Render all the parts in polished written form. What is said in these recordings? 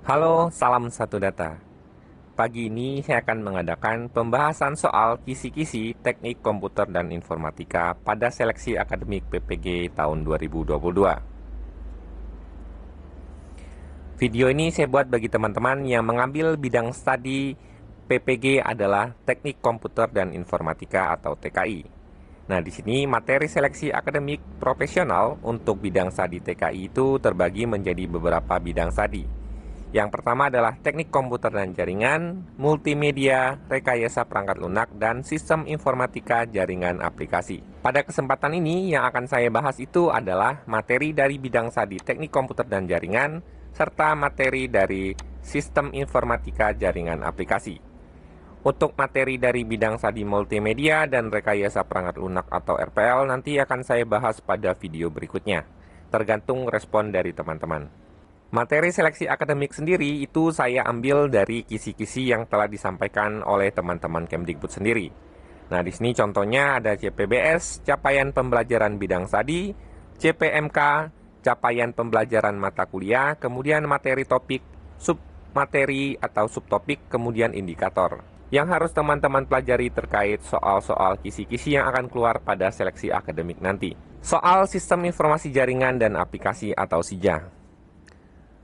Halo, salam satu data. Pagi ini saya akan mengadakan pembahasan soal kisi-kisi teknik komputer dan informatika pada seleksi akademik PPG tahun 2022. Video ini saya buat bagi teman-teman yang mengambil bidang studi PPG adalah teknik komputer dan informatika atau TKI. Nah, di sini materi seleksi akademik profesional untuk bidang studi TKI itu terbagi menjadi beberapa bidang studi. Yang pertama adalah teknik komputer dan jaringan, multimedia, rekayasa perangkat lunak, dan sistem informatika jaringan aplikasi. Pada kesempatan ini yang akan saya bahas itu adalah materi dari bidang studi teknik komputer dan jaringan, serta materi dari sistem informatika jaringan aplikasi. Untuk materi dari bidang studi multimedia dan rekayasa perangkat lunak atau RPL nanti akan saya bahas pada video berikutnya, tergantung respon dari teman-teman. Materi seleksi akademik sendiri itu saya ambil dari kisi-kisi yang telah disampaikan oleh teman-teman Kemdikbud sendiri. Nah, di sini contohnya ada CPBS, capaian pembelajaran bidang studi, CPMK, capaian pembelajaran mata kuliah, kemudian materi topik, submateri atau subtopik, kemudian indikator. Yang harus teman-teman pelajari terkait soal-soal kisi-kisi yang akan keluar pada seleksi akademik nanti. Soal sistem informasi jaringan dan aplikasi atau SIJA.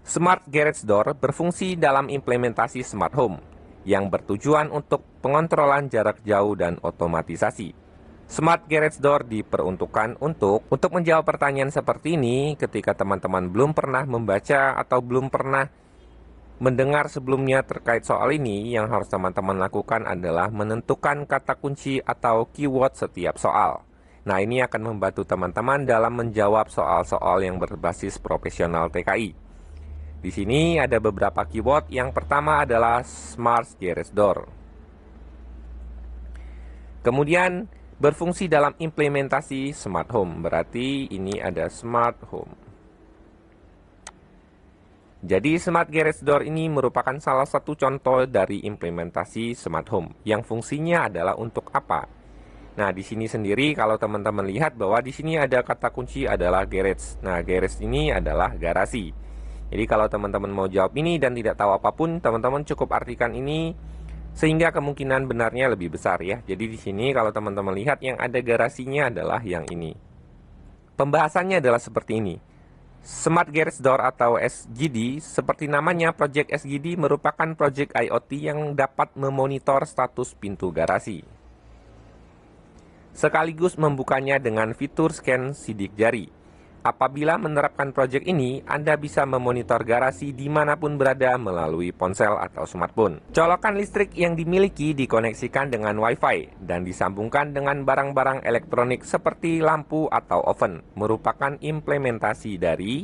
Smart Garage Door berfungsi dalam implementasi smart home yang bertujuan untuk pengontrolan jarak jauh dan otomatisasi. Smart Garage Door diperuntukkan untuk menjawab pertanyaan seperti ini ketika teman-teman belum pernah membaca atau belum pernah mendengar sebelumnya terkait soal ini. Yang harus teman-teman lakukan adalah menentukan kata kunci atau keyword setiap soal. Nah, ini akan membantu teman-teman dalam menjawab soal-soal yang berbasis profesional TKI. Di sini ada beberapa keyword. Yang pertama adalah Smart Garage Door. Kemudian berfungsi dalam implementasi smart home. Berarti ini ada smart home. Jadi Smart Garage Door ini merupakan salah satu contoh dari implementasi smart home yang fungsinya adalah untuk apa? Nah, di sini sendiri kalau teman-teman lihat bahwa di sini ada kata kunci adalah garage. Nah, garage ini adalah garasi. Jadi kalau teman-teman mau jawab ini dan tidak tahu apapun, teman-teman cukup artikan ini sehingga kemungkinan benarnya lebih besar ya. Jadi di sini kalau teman-teman lihat yang ada garasinya adalah yang ini. Pembahasannya adalah seperti ini. Smart Garage Door atau SGD, seperti namanya, Project SGD merupakan project IoT yang dapat memonitor status pintu garasi, sekaligus membukanya dengan fitur scan sidik jari. Apabila menerapkan proyek ini, Anda bisa memonitor garasi dimanapun berada melalui ponsel atau smartphone. Colokan listrik yang dimiliki dikoneksikan dengan Wi-Fi dan disambungkan dengan barang-barang elektronik seperti lampu atau oven, merupakan implementasi dari...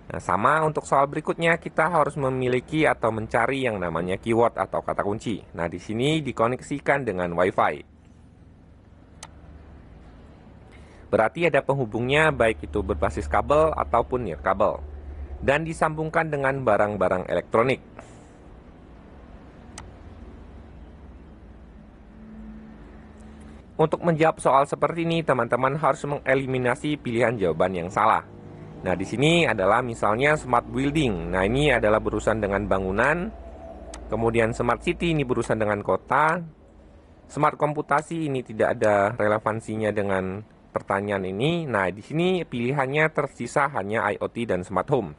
Nah, sama untuk soal berikutnya, kita harus memiliki atau mencari yang namanya keyword atau kata kunci. Nah, di sini dikoneksikan dengan Wi-Fi. Berarti ada penghubungnya baik itu berbasis kabel ataupun nirkabel, dan disambungkan dengan barang-barang elektronik. Untuk menjawab soal seperti ini, teman-teman harus mengeliminasi pilihan jawaban yang salah. Nah, di sini adalah misalnya smart building. Nah, ini adalah berurusan dengan bangunan. Kemudian smart city ini berurusan dengan kota. Smart komputasi ini tidak ada relevansinya dengan pertanyaan ini. Nah, di sini pilihannya tersisa hanya IoT dan smart home.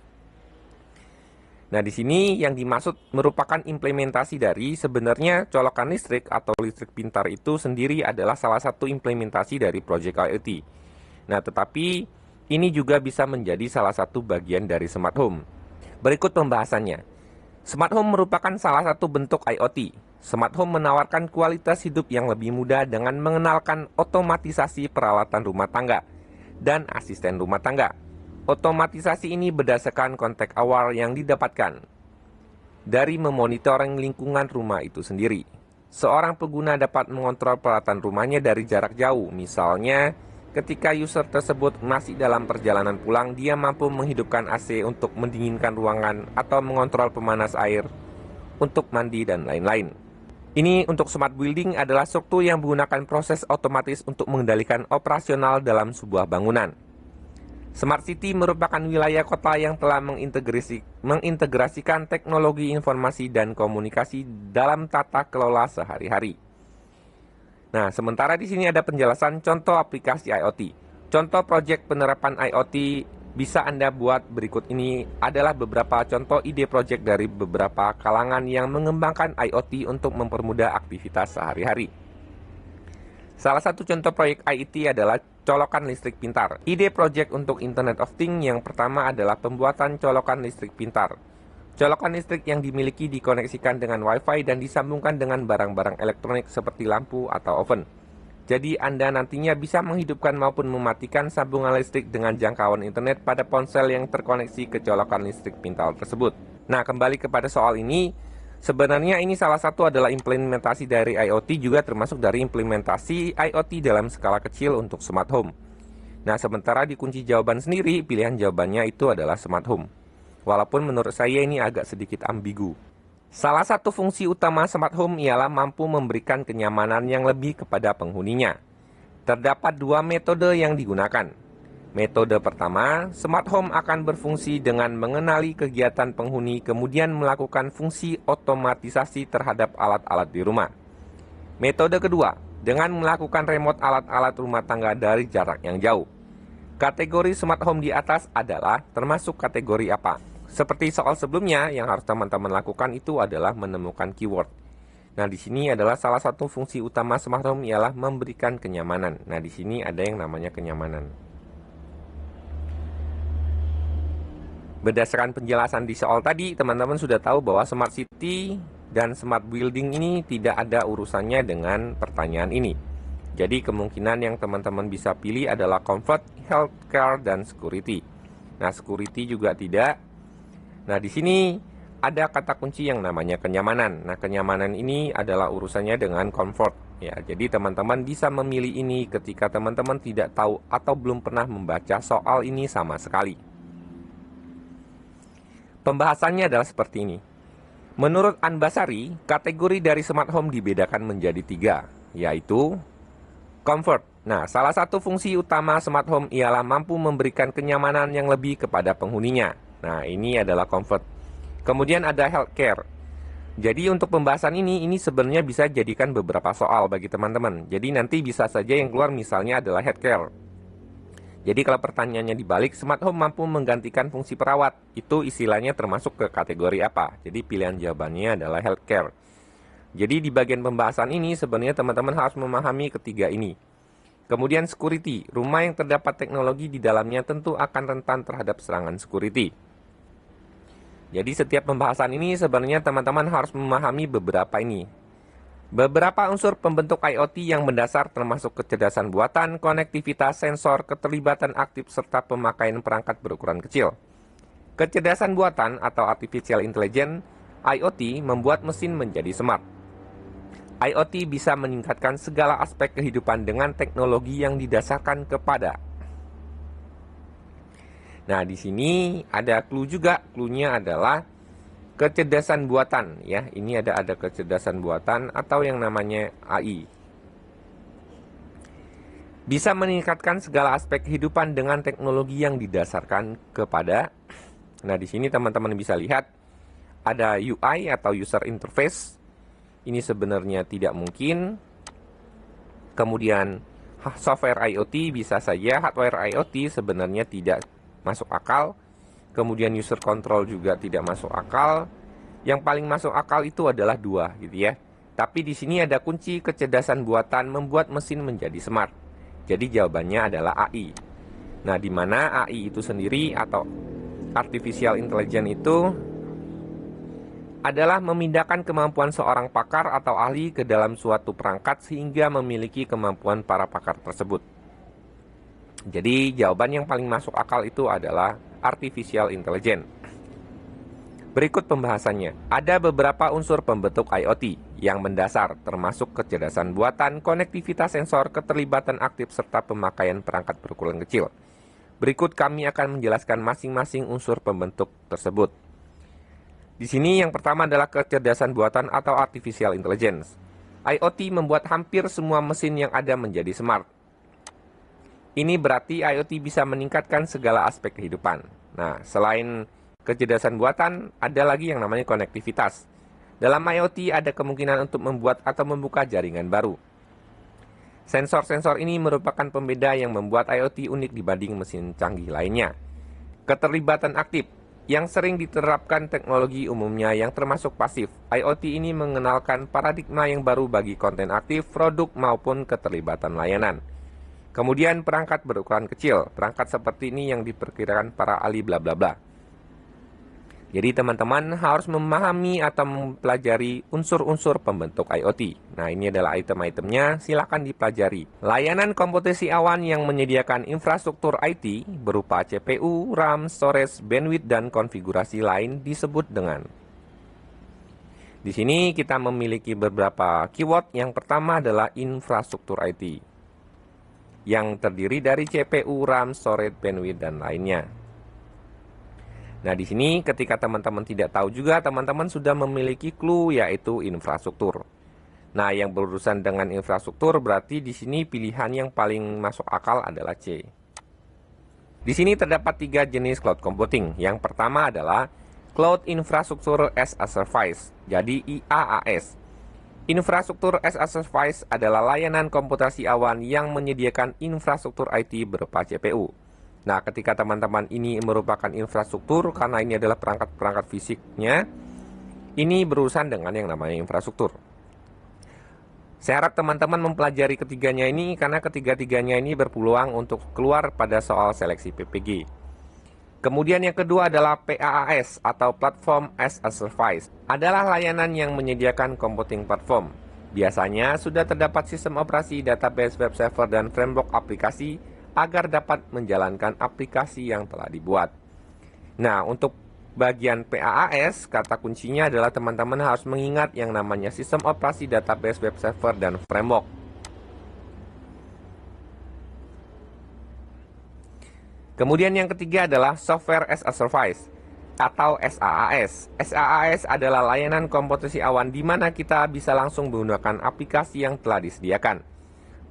Nah, di sini yang dimaksud merupakan implementasi dari sebenarnya colokan listrik atau listrik pintar itu sendiri adalah salah satu implementasi dari project IoT. Nah, tetapi ini juga bisa menjadi salah satu bagian dari smart home. Berikut pembahasannya. Smart home merupakan salah satu bentuk IoT. Smart home menawarkan kualitas hidup yang lebih mudah dengan mengenalkan otomatisasi peralatan rumah tangga dan asisten rumah tangga. Otomatisasi ini berdasarkan konteks awal yang didapatkan dari memonitoring lingkungan rumah itu sendiri. Seorang pengguna dapat mengontrol peralatan rumahnya dari jarak jauh. Misalnya, ketika user tersebut masih dalam perjalanan pulang, dia mampu menghidupkan AC untuk mendinginkan ruangan atau mengontrol pemanas air untuk mandi dan lain-lain. Ini untuk smart building adalah struktur yang menggunakan proses otomatis untuk mengendalikan operasional dalam sebuah bangunan. Smart City merupakan wilayah kota yang telah mengintegrasikan teknologi informasi dan komunikasi dalam tata kelola sehari-hari. Nah, sementara di sini ada penjelasan contoh aplikasi IoT. Contoh proyek penerapan IoT bisa Anda buat berikut ini adalah beberapa contoh ide proyek dari beberapa kalangan yang mengembangkan IoT untuk mempermudah aktivitas sehari-hari. Salah satu contoh proyek IoT adalah colokan listrik pintar. Ide proyek untuk Internet of Things yang pertama adalah pembuatan colokan listrik pintar. Colokan listrik yang dimiliki dikoneksikan dengan Wi-Fi dan disambungkan dengan barang-barang elektronik seperti lampu atau oven. Jadi Anda nantinya bisa menghidupkan maupun mematikan sambungan listrik dengan jangkauan internet pada ponsel yang terkoneksi ke colokan listrik pintar tersebut. Nah, kembali kepada soal ini, sebenarnya ini salah satu adalah implementasi dari IoT, juga termasuk dari implementasi IoT dalam skala kecil untuk smart home. Nah, sementara di kunci jawaban sendiri, pilihan jawabannya itu adalah smart home. Walaupun menurut saya ini agak sedikit ambigu. Salah satu fungsi utama smart home ialah mampu memberikan kenyamanan yang lebih kepada penghuninya. Terdapat dua metode yang digunakan. Metode pertama, smart home akan berfungsi dengan mengenali kegiatan penghuni kemudian melakukan fungsi otomatisasi terhadap alat-alat di rumah. Metode kedua, dengan melakukan remote alat-alat rumah tangga dari jarak yang jauh. Kategori smart home di atas adalah termasuk kategori apa? Seperti soal sebelumnya, yang harus teman-teman lakukan itu adalah menemukan keyword. Nah, di sini adalah salah satu fungsi utama smart home ialah memberikan kenyamanan. Nah, di sini ada yang namanya kenyamanan. Berdasarkan penjelasan di soal tadi, teman-teman sudah tahu bahwa smart city dan smart building ini tidak ada urusannya dengan pertanyaan ini. Jadi kemungkinan yang teman-teman bisa pilih adalah comfort, healthcare, dan security. Nah, security juga tidak. Nah, di sini ada kata kunci yang namanya kenyamanan. Nah, kenyamanan ini adalah urusannya dengan comfort. Ya, jadi teman-teman bisa memilih ini ketika teman-teman tidak tahu atau belum pernah membaca soal ini sama sekali. Pembahasannya adalah seperti ini. Menurut Anbasari, kategori dari smart home dibedakan menjadi 3, yaitu comfort. Nah, salah satu fungsi utama smart home ialah mampu memberikan kenyamanan yang lebih kepada penghuninya. Nah, ini adalah comfort. Kemudian ada healthcare. Jadi untuk pembahasan ini sebenarnya bisa jadikan beberapa soal bagi teman-teman. Jadi nanti bisa saja yang keluar misalnya adalah healthcare. Jadi kalau pertanyaannya dibalik, smart home mampu menggantikan fungsi perawat. Itu istilahnya termasuk ke kategori apa? Jadi pilihan jawabannya adalah healthcare. Jadi di bagian pembahasan ini sebenarnya teman-teman harus memahami ketiga ini. Kemudian security, rumah yang terdapat teknologi di dalamnya tentu akan rentan terhadap serangan security. Jadi setiap pembahasan ini sebenarnya teman-teman harus memahami beberapa ini. Beberapa unsur pembentuk IoT yang mendasar termasuk kecerdasan buatan, konektivitas, sensor, keterlibatan aktif, serta pemakaian perangkat berukuran kecil. Kecerdasan buatan atau artificial intelligence, IoT membuat mesin menjadi smart. IoT bisa meningkatkan segala aspek kehidupan dengan teknologi yang didasarkan kepada. Nah, di sini ada clue juga. Clue-nya adalah kecerdasan buatan, ya. Ini ada kecerdasan buatan atau yang namanya AI. Bisa meningkatkan segala aspek kehidupan dengan teknologi yang didasarkan kepada. Nah, di sini teman-teman bisa lihat ada UI atau user interface. Ini sebenarnya tidak mungkin. Kemudian software IoT bisa saja, hardware IoT sebenarnya tidak masuk akal. Kemudian user control juga tidak masuk akal. Yang paling masuk akal itu adalah 2, gitu ya. Tapi di sini ada kunci kecerdasan buatan membuat mesin menjadi smart. Jadi jawabannya adalah AI. Nah, di mana AI itu sendiri atau artificial intelligence itu adalah memindahkan kemampuan seorang pakar atau ahli ke dalam suatu perangkat sehingga memiliki kemampuan para pakar tersebut. Jadi jawaban yang paling masuk akal itu adalah artificial intelligence. Berikut pembahasannya. Ada beberapa unsur pembentuk IoT yang mendasar termasuk kecerdasan buatan, konektivitas sensor, keterlibatan aktif, serta pemakaian perangkat berukuran kecil. Berikut kami akan menjelaskan masing-masing unsur pembentuk tersebut. Di sini yang pertama adalah kecerdasan buatan atau artificial intelligence. IoT membuat hampir semua mesin yang ada menjadi smart. Ini berarti IoT bisa meningkatkan segala aspek kehidupan. Nah, selain kecerdasan buatan, ada lagi yang namanya konektivitas. Dalam IoT ada kemungkinan untuk membuat atau membuka jaringan baru. Sensor-sensor ini merupakan pembeda yang membuat IoT unik dibanding mesin canggih lainnya. Keterlibatan aktif, yang sering diterapkan teknologi umumnya yang termasuk pasif. IoT ini mengenalkan paradigma yang baru bagi konten aktif, produk maupun keterlibatan layanan. Kemudian perangkat berukuran kecil, perangkat seperti ini yang diperkirakan para ahli bla bla bla. Jadi teman-teman harus memahami atau mempelajari unsur-unsur pembentuk IoT. Nah, ini adalah item-itemnya, silakan dipelajari. Layanan komputasi awan yang menyediakan infrastruktur IT berupa CPU, RAM, storage, bandwidth, dan konfigurasi lain disebut dengan. Di sini kita memiliki beberapa keyword. Yang pertama adalah infrastruktur IT, yang terdiri dari CPU, RAM, storage, bandwidth, dan lainnya. Nah, di sini ketika teman-teman tidak tahu juga, teman-teman sudah memiliki clue, yaitu infrastruktur. Nah, yang berurusan dengan infrastruktur berarti di sini pilihan yang paling masuk akal adalah C. Di sini terdapat 3 jenis cloud computing. Yang pertama adalah Cloud Infrastructure as a Service, jadi IaaS. Infrastruktur as a Service adalah layanan komputasi awan yang menyediakan infrastruktur IT berupa CPU. Nah, ketika teman-teman ini merupakan infrastruktur, karena ini adalah perangkat-perangkat fisiknya, ini berurusan dengan yang namanya infrastruktur. Saya harap teman-teman mempelajari ketiganya ini, karena ketiga-tiganya ini berpeluang untuk keluar pada soal seleksi PPG. Kemudian yang kedua adalah PaaS atau Platform as a Service. Adalah layanan yang menyediakan computing platform. Biasanya sudah terdapat sistem operasi, database, web server, dan framework aplikasi agar dapat menjalankan aplikasi yang telah dibuat. Nah, untuk bagian PaaS, kata kuncinya adalah teman-teman harus mengingat yang namanya sistem operasi, database, web server, dan framework. Kemudian yang ketiga adalah Software as a Service atau SaaS. SaaS adalah layanan komputasi awan di mana kita bisa langsung menggunakan aplikasi yang telah disediakan.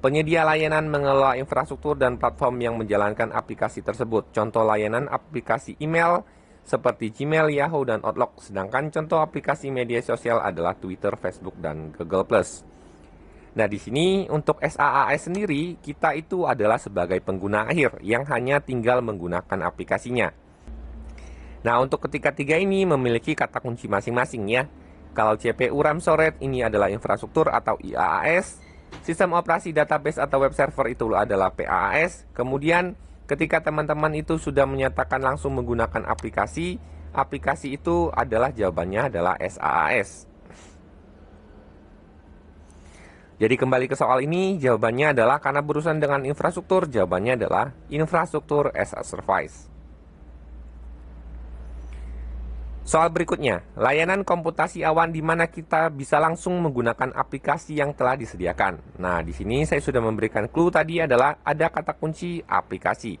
Penyedia layanan mengelola infrastruktur dan platform yang menjalankan aplikasi tersebut. Contoh layanan aplikasi email seperti Gmail, Yahoo, dan Outlook. Sedangkan contoh aplikasi media sosial adalah Twitter, Facebook, dan Google+. Nah, di sini untuk SaaS sendiri, kita itu adalah sebagai pengguna akhir yang hanya tinggal menggunakan aplikasinya. Nah, untuk ketiga-tiga ini memiliki kata kunci masing-masing ya. Kalau CPU, RAM, storage ini adalah infrastruktur atau IaaS. Sistem operasi, database, atau web server itu adalah PaaS. Kemudian ketika teman-teman itu sudah menyatakan langsung menggunakan aplikasi, aplikasi itu adalah jawabannya adalah SaaS. Jadi kembali ke soal ini, jawabannya adalah karena berurusan dengan infrastruktur, jawabannya adalah infrastruktur as a service. Soal berikutnya, layanan komputasi awan di mana kita bisa langsung menggunakan aplikasi yang telah disediakan. Nah, di sini saya sudah memberikan clue tadi adalah ada kata kunci aplikasi.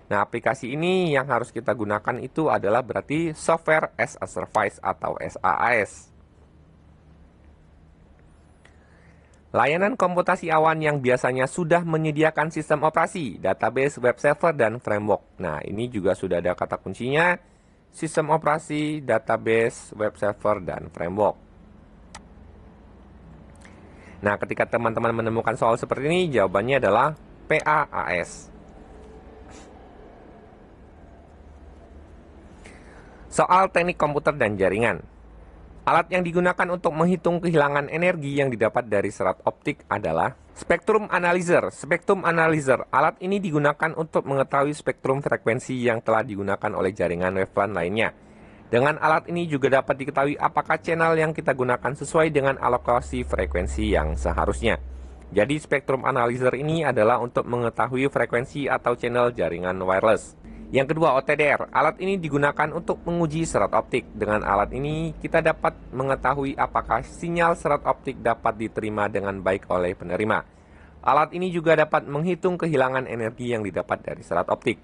Nah, aplikasi ini yang harus kita gunakan itu adalah berarti Software as a Service atau SaaS. Layanan komputasi awan yang biasanya sudah menyediakan sistem operasi, database, web server, dan framework. Nah, ini juga sudah ada kata kuncinya. Sistem operasi, database, web server, dan framework. Nah, ketika teman-teman menemukan soal seperti ini, jawabannya adalah PaaS. Soal teknik komputer dan jaringan. Alat yang digunakan untuk menghitung kehilangan energi yang didapat dari serat optik adalah spektrum analyzer. Spektrum analyzer, alat ini digunakan untuk mengetahui spektrum frekuensi yang telah digunakan oleh jaringan waveland lainnya. Dengan alat ini juga dapat diketahui apakah channel yang kita gunakan sesuai dengan alokasi frekuensi yang seharusnya. Jadi spektrum analyzer ini adalah untuk mengetahui frekuensi atau channel jaringan wireless. Yang kedua, OTDR. Alat ini digunakan untuk menguji serat optik. Dengan alat ini, kita dapat mengetahui apakah sinyal serat optik dapat diterima dengan baik oleh penerima. Alat ini juga dapat menghitung kehilangan energi yang didapat dari serat optik.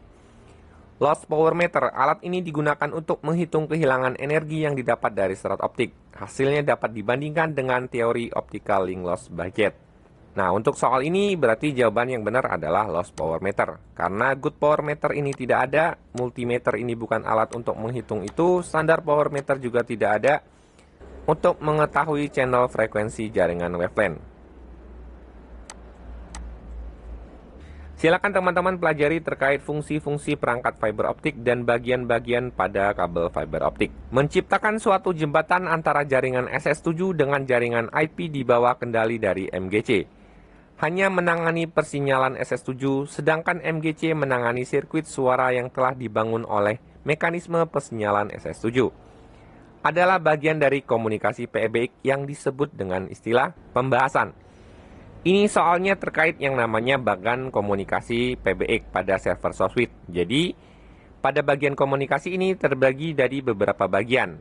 Loss Power Meter. Alat ini digunakan untuk menghitung kehilangan energi yang didapat dari serat optik. Hasilnya dapat dibandingkan dengan teori optical link loss budget. Nah, untuk soal ini berarti jawaban yang benar adalah lost power meter. Karena good power meter ini tidak ada, multimeter ini bukan alat untuk menghitung itu, standar power meter juga tidak ada untuk mengetahui channel frekuensi jaringan waveLAN. Silakan teman-teman pelajari terkait fungsi-fungsi perangkat fiber optik dan bagian-bagian pada kabel fiber optik. Menciptakan suatu jembatan antara jaringan SS7 dengan jaringan IP di bawah kendali dari MGC. Hanya menangani persinyalan SS7, sedangkan MGC menangani sirkuit suara yang telah dibangun oleh mekanisme persinyalan SS7. Adalah bagian dari komunikasi PEBX yang disebut dengan istilah pembahasan. Ini soalnya terkait yang namanya bagan komunikasi PBX pada server SoftSuite. Jadi, pada bagian komunikasi ini terbagi dari beberapa bagian.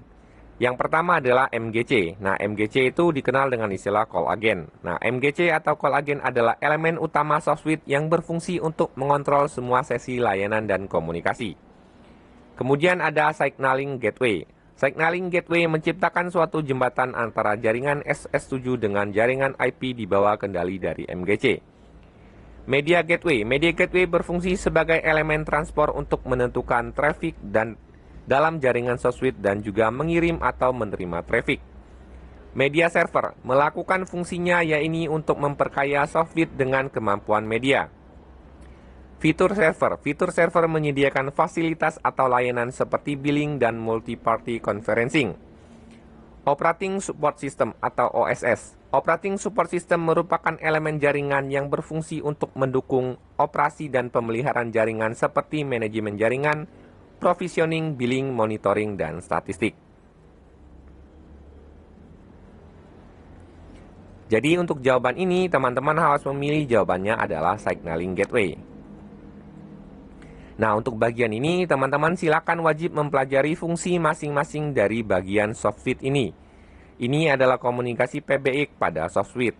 Yang pertama adalah MGC. Nah, MGC itu dikenal dengan istilah call agent. Nah, MGC atau call agent adalah elemen utama SoftSuite yang berfungsi untuk mengontrol semua sesi layanan dan komunikasi. Kemudian ada signaling gateway. Signaling gateway menciptakan suatu jembatan antara jaringan SS7 dengan jaringan IP di bawah kendali dari MGC. Media gateway. Media gateway berfungsi sebagai elemen transport untuk menentukan traffic dan dalam jaringan SoftSuite dan juga mengirim atau menerima traffic. Media server melakukan fungsinya yaitu untuk memperkaya SoftSuite dengan kemampuan media. Fitur server. Fitur server menyediakan fasilitas atau layanan seperti billing dan multi-party conferencing. Operating Support System atau OSS. Operating Support System merupakan elemen jaringan yang berfungsi untuk mendukung operasi dan pemeliharaan jaringan seperti manajemen jaringan, provisioning, billing, monitoring, dan statistik. Jadi untuk jawaban ini, teman-teman harus memilih jawabannya adalah signaling gateway. Nah, untuk bagian ini, teman-teman silakan wajib mempelajari fungsi masing-masing dari bagian SoftSuite ini. Ini adalah komunikasi PBX pada SoftSuite.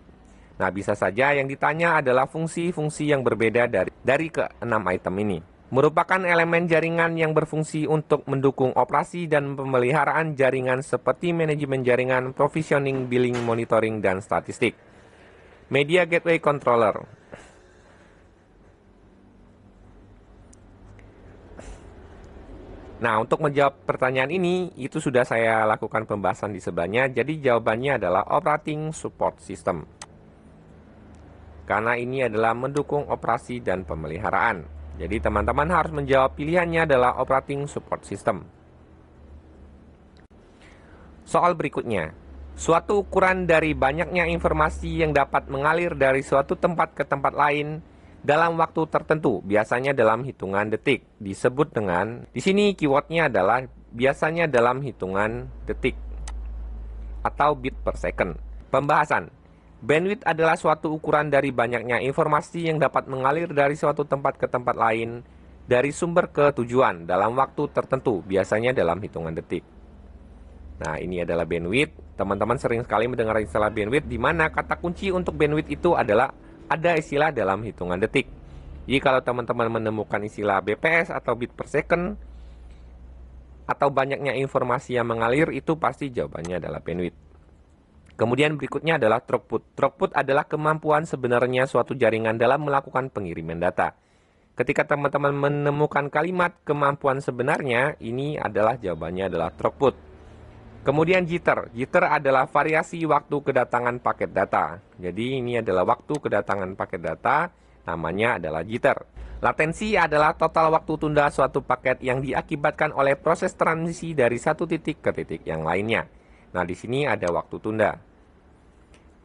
Nah, bisa saja yang ditanya adalah fungsi-fungsi yang berbeda dari ke-6 item ini. Merupakan elemen jaringan yang berfungsi untuk mendukung operasi dan pemeliharaan jaringan seperti manajemen jaringan, provisioning, billing, monitoring, dan statistik. Media Gateway Controller. Nah, untuk menjawab pertanyaan ini, itu sudah saya lakukan pembahasan di sebelahnya. Jadi jawabannya adalah Operating Support System. Karena ini adalah mendukung operasi dan pemeliharaan. Jadi teman-teman harus menjawab pilihannya adalah Operating Support System. Soal berikutnya. Suatu ukuran dari banyaknya informasi yang dapat mengalir dari suatu tempat ke tempat lain dalam waktu tertentu, biasanya dalam hitungan detik, disebut dengan, di sini keywordnya adalah biasanya dalam hitungan detik atau bit per second. Pembahasan. Bandwidth adalah suatu ukuran dari banyaknya informasi yang dapat mengalir dari suatu tempat ke tempat lain dari sumber ke tujuan dalam waktu tertentu, biasanya dalam hitungan detik. Nah, ini adalah bandwidth. Teman-teman sering sekali mendengar istilah bandwidth, di mana kata kunci untuk bandwidth itu adalah ada istilah dalam hitungan detik. Jadi kalau teman-teman menemukan istilah BPS atau bit per second atau banyaknya informasi yang mengalir, itu pasti jawabannya adalah bandwidth. Kemudian berikutnya adalah throughput. Throughput adalah kemampuan sebenarnya suatu jaringan dalam melakukan pengiriman data. Ketika teman-teman menemukan kalimat kemampuan sebenarnya, ini adalah jawabannya adalah throughput. Kemudian jitter. Jitter adalah variasi waktu kedatangan paket data. Jadi ini adalah waktu kedatangan paket data, namanya adalah jitter. Latensi adalah total waktu tunda suatu paket yang diakibatkan oleh proses transisi dari satu titik ke titik yang lainnya. Nah, di sini ada waktu tunda.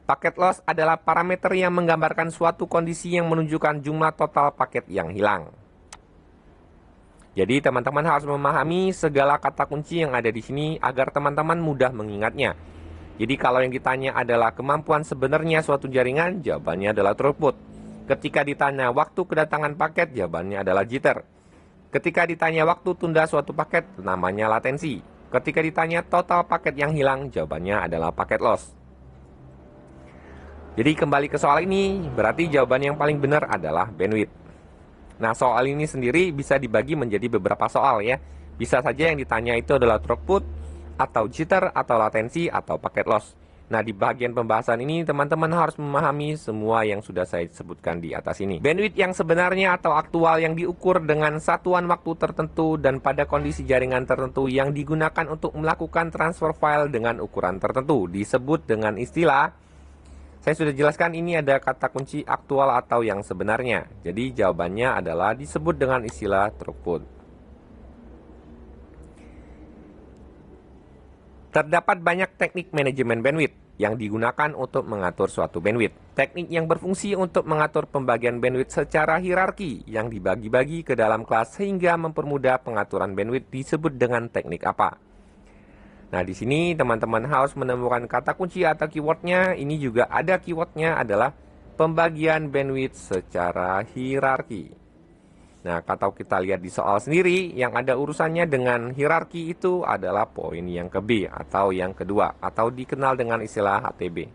Paket loss adalah parameter yang menggambarkan suatu kondisi yang menunjukkan jumlah total paket yang hilang. Jadi teman-teman harus memahami segala kata kunci yang ada di sini agar teman-teman mudah mengingatnya. Jadi kalau yang ditanya adalah kemampuan sebenarnya suatu jaringan, jawabannya adalah throughput. Ketika ditanya waktu kedatangan paket, jawabannya adalah jitter. Ketika ditanya waktu tunda suatu paket, namanya latensi. Ketika ditanya total paket yang hilang, jawabannya adalah paket loss. Jadi kembali ke soal ini, berarti jawaban yang paling benar adalah bandwidth. Nah, soal ini sendiri bisa dibagi menjadi beberapa soal ya. Bisa saja yang ditanya itu adalah throughput, atau jitter, atau latensi, atau paket loss. Nah, di bagian pembahasan ini, teman-teman harus memahami semua yang sudah saya sebutkan di atas ini. Bandwidth yang sebenarnya atau aktual yang diukur dengan satuan waktu tertentu dan pada kondisi jaringan tertentu yang digunakan untuk melakukan transfer file dengan ukuran tertentu disebut dengan istilah, saya sudah jelaskan ini ada kata kunci aktual atau yang sebenarnya. Jadi jawabannya adalah disebut dengan istilah throughput. Terdapat banyak teknik manajemen bandwidth yang digunakan untuk mengatur suatu bandwidth. Teknik yang berfungsi untuk mengatur pembagian bandwidth secara hierarki yang dibagi-bagi ke dalam kelas sehingga mempermudah pengaturan bandwidth disebut dengan teknik apa? Nah, di sini teman-teman harus menemukan kata kunci atau keywordnya. Ini juga ada keywordnya adalah pembagian bandwidth secara hierarki. Nah, kalau kita lihat di soal sendiri, yang ada urusannya dengan hierarki itu adalah poin yang ke B atau yang kedua, atau dikenal dengan istilah HTB.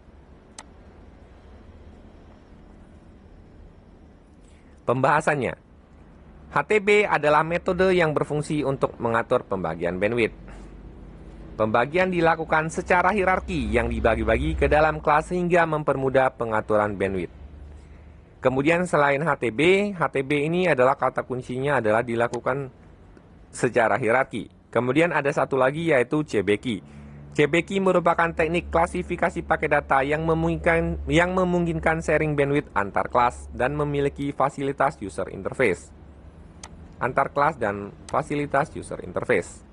Pembahasannya, HTB adalah metode yang berfungsi untuk mengatur pembagian bandwidth. Pembagian dilakukan secara hierarki yang dibagi-bagi ke dalam kelas sehingga mempermudah pengaturan bandwidth. Kemudian selain HTB, HTB ini adalah kata kuncinya adalah dilakukan secara hierarki. Kemudian ada satu lagi yaitu CBK. CBK merupakan teknik klasifikasi paket data yang memungkinkan sharing bandwidth antar kelas dan memiliki fasilitas user interface. Antar kelas dan fasilitas user interface.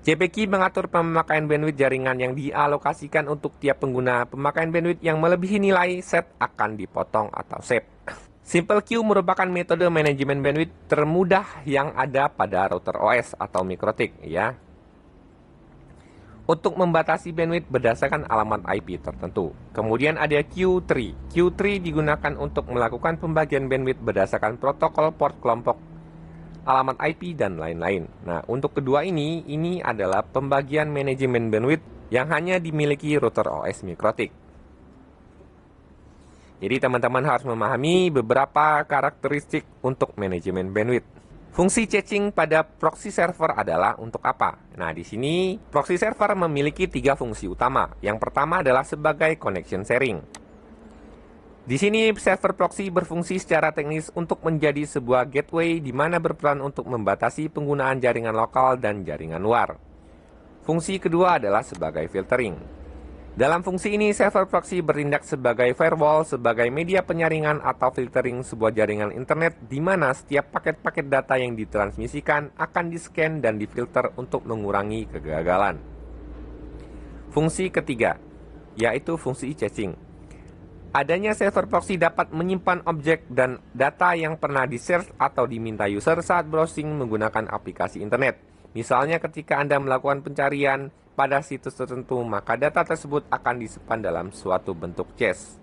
CBK mengatur pemakaian bandwidth jaringan yang dialokasikan untuk tiap pengguna. Pemakaian bandwidth yang melebihi nilai set akan dipotong atau save. Simple Queue merupakan metode manajemen bandwidth termudah yang ada pada router OS atau mikrotik, ya. Untuk membatasi bandwidth berdasarkan alamat IP tertentu. Kemudian ada Q3. Q3 digunakan untuk melakukan pembagian bandwidth berdasarkan protokol port kelompok, alamat IP, dan lain-lain. Nah, untuk kedua ini adalah pembagian manajemen bandwidth yang hanya dimiliki router OS mikrotik. Jadi teman-teman harus memahami beberapa karakteristik untuk manajemen bandwidth. Fungsi caching pada proxy server adalah untuk apa? Nah, di sini proxy server memiliki 3 fungsi utama. Yang pertama adalah sebagai connection sharing. Di sini server proxy berfungsi secara teknis untuk menjadi sebuah gateway di mana berperan untuk membatasi penggunaan jaringan lokal dan jaringan luar. Fungsi kedua adalah sebagai filtering. Dalam fungsi ini, server proxy bertindak sebagai firewall, sebagai media penyaringan atau filtering sebuah jaringan internet di mana setiap paket-paket data yang ditransmisikan akan di-scan dan difilter untuk mengurangi kegagalan. Fungsi ketiga, yaitu fungsi caching. Adanya server proxy dapat menyimpan objek dan data yang pernah di-search atau diminta user saat browsing menggunakan aplikasi internet. Misalnya ketika Anda melakukan pencarian pada situs tertentu, maka data tersebut akan disimpan dalam suatu bentuk cache.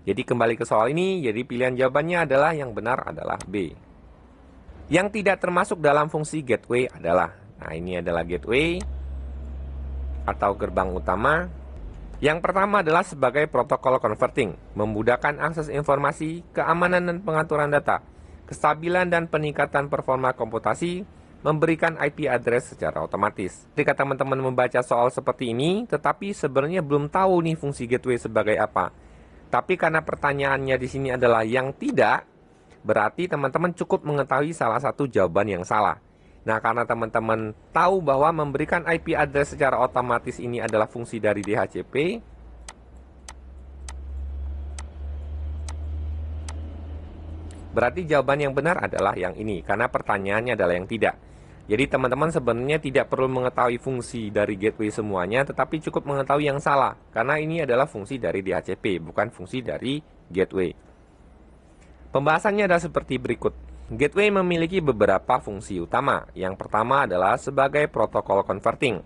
Jadi kembali ke soal ini, jadi pilihan jawabannya adalah yang benar adalah B. Yang tidak termasuk dalam fungsi gateway adalah, nah ini adalah gateway atau gerbang utama. Yang pertama adalah sebagai protokol converting, memudahkan akses informasi, keamanan dan pengaturan data, kestabilan dan peningkatan performa komputasi, memberikan IP address secara otomatis. Ketika teman-teman membaca soal seperti ini, tetapi sebenarnya belum tahu nih fungsi gateway sebagai apa. Tapi karena pertanyaannya di sini adalah yang tidak, berarti teman-teman cukup mengetahui salah satu jawaban yang salah. Nah, karena teman-teman tahu bahwa memberikan IP address secara otomatis ini adalah fungsi dari DHCP, berarti jawaban yang benar adalah yang ini, karena pertanyaannya adalah yang tidak. Jadi teman-teman sebenarnya tidak perlu mengetahui fungsi dari gateway semuanya, tetapi cukup mengetahui yang salah, karena ini adalah fungsi dari DHCP, bukan fungsi dari gateway. Pembahasannya adalah seperti berikut. Gateway memiliki beberapa fungsi utama. Yang pertama adalah sebagai protokol converting.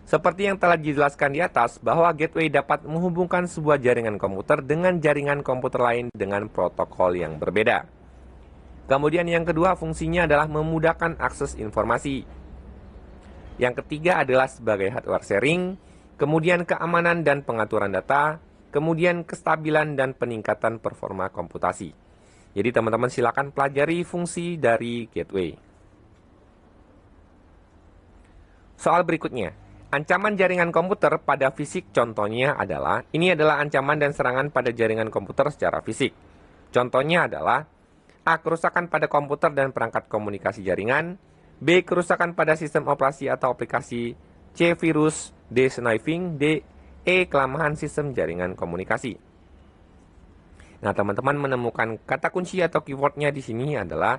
Seperti yang telah dijelaskan di atas, bahwa gateway dapat menghubungkan sebuah jaringan komputer dengan jaringan komputer lain dengan protokol yang berbeda. Kemudian yang kedua fungsinya adalah memudahkan akses informasi. Yang ketiga adalah sebagai hardware sharing, kemudian keamanan dan pengaturan data, kemudian kestabilan dan peningkatan performa komputasi. Jadi teman-teman silakan pelajari fungsi dari gateway. Soal berikutnya, Ancaman jaringan komputer pada fisik contohnya adalah, ini adalah ancaman dan serangan pada jaringan komputer secara fisik. Contohnya adalah A. Kerusakan pada komputer dan perangkat komunikasi jaringan, B. Kerusakan pada sistem operasi atau aplikasi, C. Virus, D. Sniffing, D. Kelemahan sistem jaringan komunikasi. Nah, teman-teman menemukan kata kunci atau keywordnya di sini adalah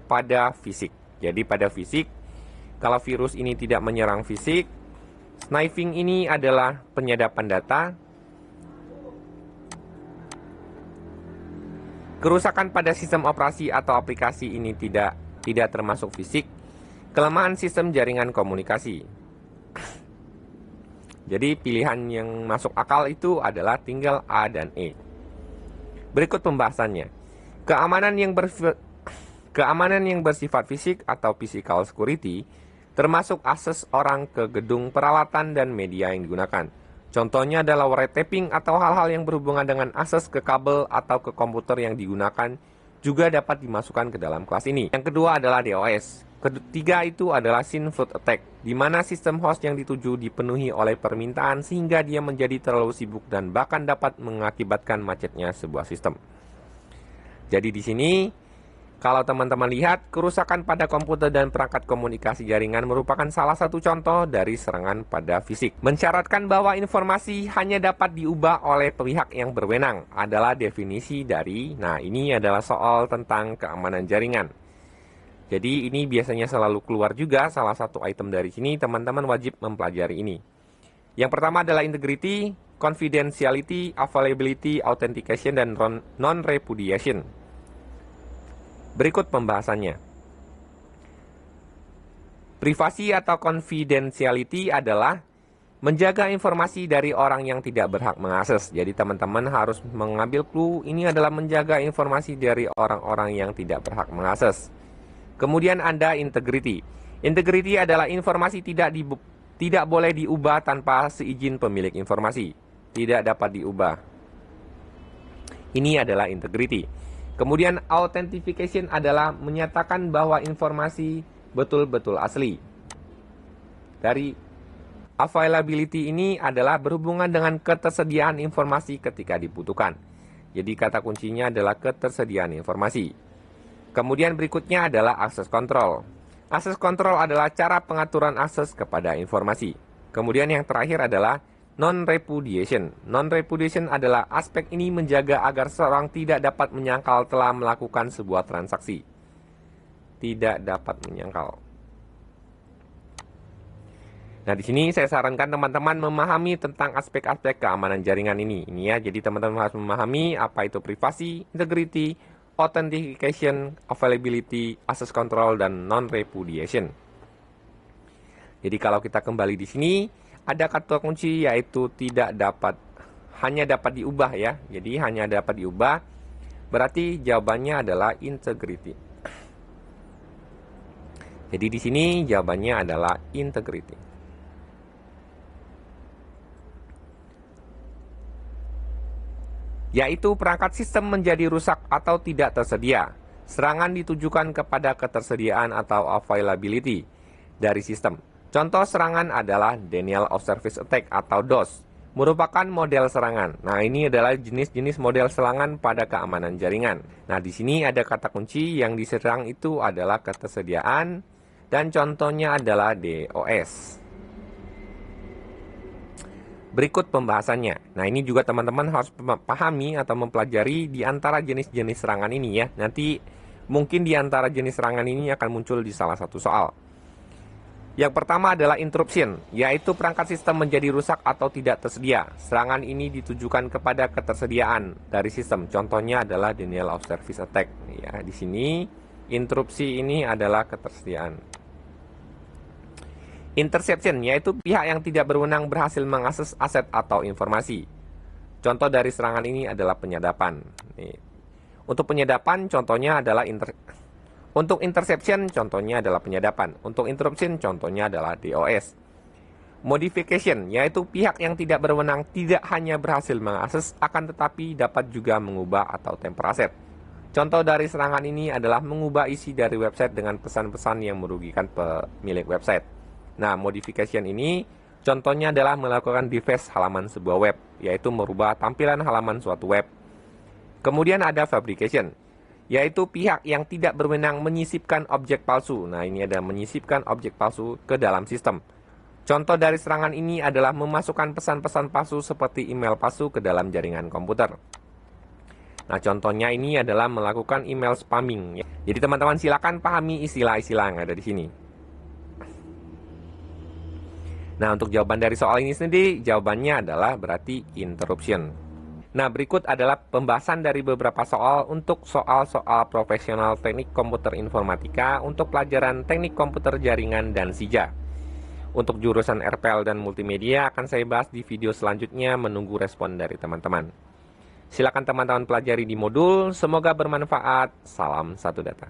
pada fisik. Jadi pada fisik, kalau virus ini tidak menyerang fisik, sniffing ini adalah penyadapan data, kerusakan pada sistem operasi atau aplikasi ini tidak termasuk fisik, kelemahan sistem jaringan komunikasi. Jadi pilihan yang masuk akal itu adalah tinggal A dan E. Berikut pembahasannya. Keamanan yang bersifat fisik atau physical security termasuk akses orang ke gedung, peralatan, dan media yang digunakan. Contohnya adalah wiretapping atau hal-hal yang berhubungan dengan akses ke kabel atau ke komputer yang digunakan juga dapat dimasukkan ke dalam kelas ini. Yang kedua adalah DOS. Ketiga itu adalah Synflood Attack, di mana sistem host yang dituju dipenuhi oleh permintaan sehingga dia menjadi terlalu sibuk dan bahkan dapat mengakibatkan macetnya sebuah sistem. Jadi di sini, kalau teman-teman lihat, kerusakan pada komputer dan perangkat komunikasi jaringan merupakan salah satu contoh dari serangan pada fisik. Mensyaratkan bahwa informasi hanya dapat diubah oleh pihak yang berwenang adalah definisi dari, nah ini adalah soal tentang keamanan jaringan. Jadi ini biasanya selalu keluar juga salah satu item dari sini, teman-teman wajib mempelajari ini. Yang pertama adalah integrity, confidentiality, availability, authentication, dan non-repudiation. Berikut pembahasannya. Privasi atau confidentiality adalah menjaga informasi dari orang yang tidak berhak mengakses. Jadi teman-teman harus mengambil clue, ini adalah menjaga informasi dari orang-orang yang tidak berhak mengakses. Kemudian ada integrity. Integrity adalah informasi tidak boleh diubah tanpa seizin pemilik informasi. Tidak dapat diubah. Ini adalah integrity. Kemudian authentication adalah menyatakan bahwa informasi betul-betul asli. Dari availability ini adalah berhubungan dengan ketersediaan informasi ketika dibutuhkan. Jadi kata kuncinya adalah ketersediaan informasi. Kemudian berikutnya adalah akses kontrol. Akses kontrol adalah cara pengaturan akses kepada informasi. Kemudian yang terakhir adalah non-repudiation. Non-repudiation adalah aspek ini menjaga agar seorang tidak dapat menyangkal telah melakukan sebuah transaksi. Tidak dapat menyangkal. Nah, di sini saya sarankan teman-teman memahami tentang aspek-aspek keamanan jaringan ini. Ini ya, jadi teman-teman harus memahami apa itu privasi, integrity, authentication, availability, access control, dan non-repudiation. Jadi kalau kita kembali di sini, ada kata kunci yaitu hanya dapat diubah ya. Jadi hanya dapat diubah, berarti jawabannya adalah integrity. Jadi di sini jawabannya adalah integrity. Yaitu perangkat sistem menjadi rusak atau tidak tersedia. Serangan ditujukan kepada ketersediaan atau availability dari sistem. Contoh serangan adalah Denial of Service Attack atau DOS, merupakan model serangan. Nah, ini adalah jenis-jenis model serangan pada keamanan jaringan. Nah, di sini ada kata kunci yang diserang itu adalah ketersediaan, dan contohnya adalah DOS. Berikut pembahasannya. Nah, ini juga teman-teman harus pahami atau mempelajari di antara jenis-jenis serangan ini ya. Nanti mungkin di antara jenis serangan ini akan muncul di salah satu soal. Yang pertama adalah interruption, yaitu perangkat sistem menjadi rusak atau tidak tersedia. Serangan ini ditujukan kepada ketersediaan dari sistem. Contohnya adalah denial of service attack. Ya, di sini interupsi ini adalah ketersediaan. Interception, yaitu pihak yang tidak berwenang berhasil mengakses aset atau informasi. Contoh dari serangan ini adalah penyadapan. Untuk penyadapan, contohnya adalah untuk interception, contohnya adalah penyadapan. Untuk interruption, contohnya adalah DOS. Modification, yaitu pihak yang tidak berwenang tidak hanya berhasil mengakses, akan tetapi dapat juga mengubah atau temper aset. Contoh dari serangan ini adalah mengubah isi dari website dengan pesan-pesan yang merugikan pemilik website. Nah, modification ini contohnya adalah melakukan deface halaman sebuah web, yaitu merubah tampilan halaman suatu web. Kemudian ada fabrication, yaitu pihak yang tidak berwenang menyisipkan objek palsu. Nah, ini ada menyisipkan objek palsu ke dalam sistem. Contoh dari serangan ini adalah memasukkan pesan-pesan palsu seperti email palsu ke dalam jaringan komputer. Nah, contohnya ini adalah melakukan email spamming. Jadi teman-teman silakan pahami istilah-istilah yang ada di sini. Nah, untuk jawaban dari soal ini sendiri, jawabannya adalah berarti interruption. Nah, berikut adalah pembahasan dari beberapa soal untuk soal-soal profesional teknik komputer informatika untuk pelajaran teknik komputer jaringan dan SIJA. Untuk jurusan RPL dan multimedia akan saya bahas di video selanjutnya menunggu respon dari teman-teman. Silakan teman-teman pelajari di modul, semoga bermanfaat. Salam satu data.